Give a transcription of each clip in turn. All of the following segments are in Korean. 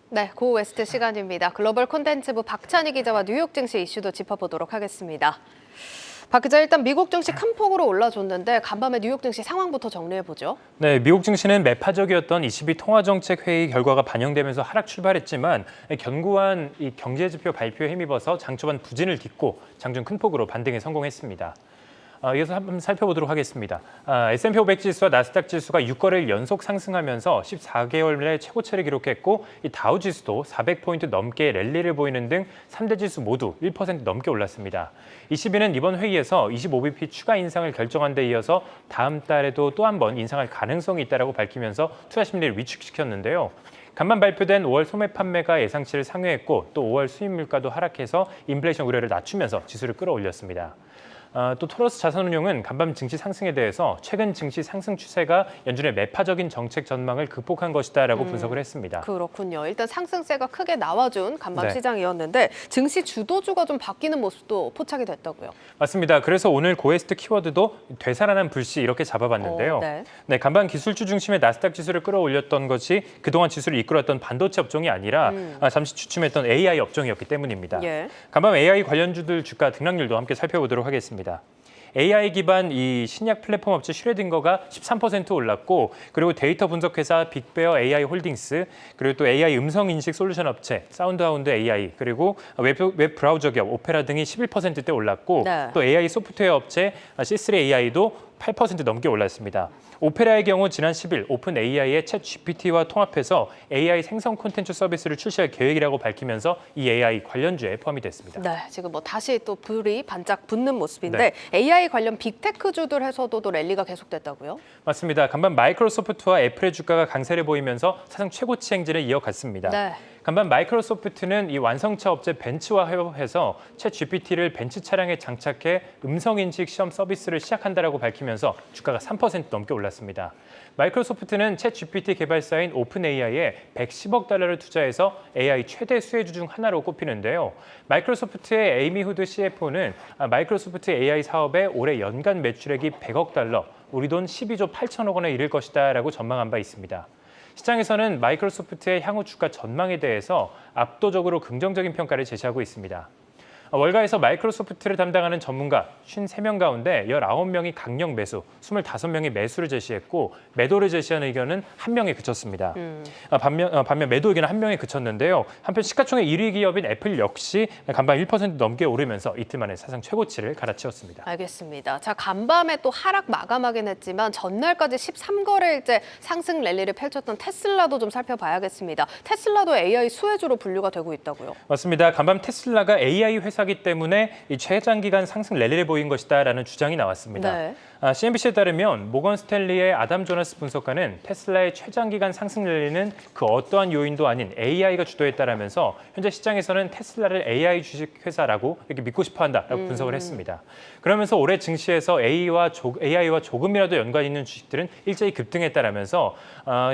네, 고웨스트 시간입니다. 글로벌 콘텐츠부 박찬희 기자와 뉴욕 증시 이슈도 짚어보도록 하겠습니다. 박 기자, 일단 미국 증시 큰 폭으로 올라줬는데 간밤에 뉴욕 증시 상황부터 정리해보죠. 네, 미국 증시는 매파적이었던 22 통화정책 회의 결과가 반영되면서 하락 출발했지만 견고한 이 경제지표 발표에 힘입어서 장 초반 부진을 딛고 장중 큰 폭으로 반등에 성공했습니다. 이어서 한번 살펴보도록 하겠습니다. S&P 500 지수와 나스닥 지수가 6거래일 연속 상승하면서 14개월 내 최고치를 기록했고 이 다우 지수도 400포인트 넘게 랠리를 보이는 등 3대 지수 모두 1% 넘게 올랐습니다. ECB는 이번 회의에서 25bp 추가 인상을 결정한 데 이어서 다음 달에도 또 한 번 인상할 가능성이 있다고 밝히면서 투자 심리를 위축시켰는데요. 간밤 발표된 5월 소매 판매가 예상치를 상회했고 또 5월 수입 물가도 하락해서 인플레이션 우려를 낮추면서 지수를 끌어올렸습니다. 또 토러스 자산운용은 간밤 증시 상승에 대해서 최근 증시 상승 추세가 연준의 매파적인 정책 전망을 극복한 것이다라고 분석을 했습니다. 그렇군요. 일단 상승세가 크게 나와준 간밤 네. 시장이었는데 증시 주도주가 좀 바뀌는 모습도 포착이 됐다고요. 맞습니다. 그래서 오늘 고에스트 키워드도 되살아난 불씨 이렇게 잡아봤는데요. 네, 간밤 기술주 중심의 나스닥 지수를 끌어올렸던 것이 그동안 지수를 이끌었던 반도체 업종이 아니라 잠시 주춤했던 AI 업종이었기 때문입니다. 예. 간밤 AI 관련주들 주가 등락률도 함께 살펴보도록 하겠습니다. AI 기반 이 신약 플랫폼 업체 슈레딩거가 13% 올랐고 그리고 데이터 분석 회사 빅베어 AI 홀딩스 그리고 또 AI 음성 인식 솔루션 업체 사운드하운드 AI 그리고 웹 브라우저 기업 오페라 등이 11%대 올랐고 네. 또 AI 소프트웨어 업체 C3 AI도 8% 넘게 올랐습니다. 오페라의 경우 지난 10일 오픈 AI의 챗 GPT와 통합해서 AI 생성 콘텐츠 서비스를 출시할 계획이라고 밝히면서 이 AI 관련주에 포함이 됐습니다. 네, 지금 뭐 다시 또 불이 반짝 붙는 모습인데 네. AI 관련 빅테크주들에서도 또 랠리가 계속됐다고요? 맞습니다. 간밤 마이크로소프트와 애플의 주가가 강세를 보이면서 사상 최고치 행진을 이어갔습니다. 네. 간밤 마이크로소프트는 이 완성차 업체 벤츠와 협업해서 챗 GPT를 벤츠 차량에 장착해 음성인식 시험 서비스를 시작한다라고 밝히면서 주가가 3% 넘게 올랐습니다. 마이크로소프트는 챗 GPT 개발사인 오픈 AI에 110억 달러를 투자해서 AI 최대 수혜주 중 하나로 꼽히는데요. 마이크로소프트의 에이미 후드 CFO는 마이크로소프트 AI 사업의 올해 연간 매출액이 100억 달러, 우리 돈 12조 8천억 원에 이를 것이다라고 전망한 바 있습니다. 시장에서는 마이크로소프트의 향후 주가 전망에 대해서 압도적으로 긍정적인 평가를 제시하고 있습니다. 월가에서 마이크로소프트를 담당하는 전문가 53명 가운데 19명이 강력 매수, 25명이 매수를 제시했고 매도를 제시한 의견은 1명에 그쳤습니다. 반면 매도 의견은 1명에 그쳤는데요. 한편 시가총액 1위 기업인 애플 역시 간밤 1% 넘게 오르면서 이틀 만에 사상 최고치를 갈아치웠습니다. 알겠습니다. 자, 간밤에 또 하락 마감하긴 했지만 전날까지 13거래일째 상승 랠리를 펼쳤던 테슬라도 좀 살펴봐야겠습니다. 테슬라도 AI 수혜주로 분류가 되고 있다고요? 맞습니다. 간밤 테슬라가 AI 회사기 때문에 이 최장기간 상승 랠리를 보인 것이다라는 주장이 나왔습니다. 네. CNBC에 따르면 모건 스탠리의 아담 조나스 분석가는 테슬라의 최장기간 상승 랠리는 그 어떠한 요인도 아닌 AI가 주도했다라면서 현재 시장에서는 테슬라를 AI 주식 회사라고 이렇게 믿고 싶어한다라고 분석을 했습니다. 그러면서 올해 증시에서 AI와 조금이라도 연관 있는 주식들은 일제히 급등했다라면서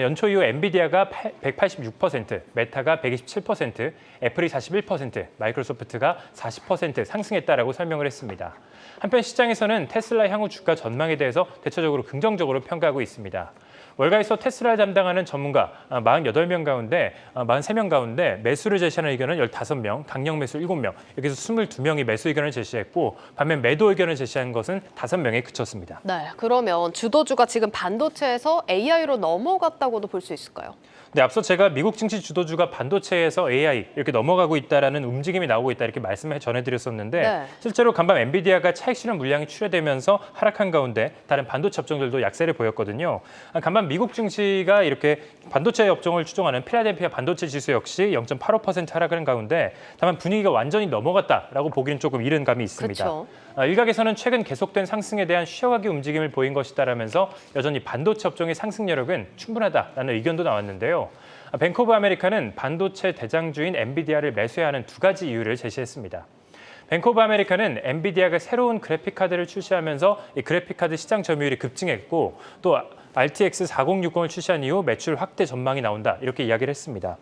연초 이후 엔비디아가 186%, 메타가 127%, 애플이 41%, 마이크로소프트가 40% 상승했다라고 설명을 했습니다. 한편 시장에서는 테슬라 향후 주가 전망에 대해서 대체적으로 긍정적으로 평가하고 있습니다. 월가에서 테슬라를 담당하는 전문가 48명 가운데 43명 가운데 매수를 제시하는 의견은 15명, 강력 매수 7명, 여기서 22명이 매수 의견을 제시했고 반면 매도 의견을 제시한 것은 5명에 그쳤습니다. 네, 그러면 주도주가 지금 반도체에서 AI로 넘어갔다고도 볼 수 있을까요? 네, 앞서 제가 미국 증시 주도주가 반도체에서 AI 이렇게 넘어가고 있다라는 움직임이 나오고 있다 이렇게 말씀을 전해드렸었는데 네. 실제로 간밤 엔비디아가 차익 실현 물량이 출회되면서 하락한 가운데 다른 반도체 업종들도 약세를 보였거든요. 간밤 미국 증시가 이렇게 반도체 업종을 추종하는 필라델피아 반도체 지수 역시 0.85% 하락하는 가운데 다만 분위기가 완전히 넘어갔다라고 보기는 조금 이른 감이 있습니다. 그렇죠. 일각에서는 최근 계속된 상승에 대한 쉬어가기 움직임을 보인 것이다라면서 여전히 반도체 업종의 상승 여력은 충분하다라는 의견도 나왔는데요. 뱅크 오브 아메리카는 반도체 대장주인 엔비디아를 매수해야 하는 두 가지 이유를 제시했습니다. 뱅크 오브 아메리카는 엔비디아가 새로운 그래픽카드를 출시하면서 이 그래픽카드 시장 점유율이 급증했고 또 RTX 4060을 출시한 이후 매출 확대 전망이 나온다 이렇게 이야기를 했습니다.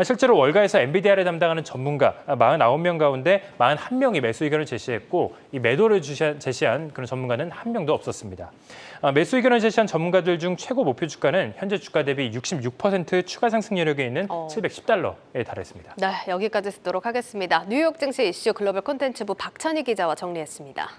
실제로 월가에서 엔비디아를 담당하는 전문가 49명 가운데 41명이 매수 의견을 제시했고 이 매도를 제시한 그런 전문가는 한 명도 없었습니다. 매수 의견을 제시한 전문가들 중 최고 목표 주가는 현재 주가 대비 66% 추가 상승 여력이 있는 $710에 달했습니다. 네, 여기까지 듣도록 하겠습니다. 뉴욕 증시 이슈 글로벌 콘텐츠부 박찬희 기자와 정리했습니다.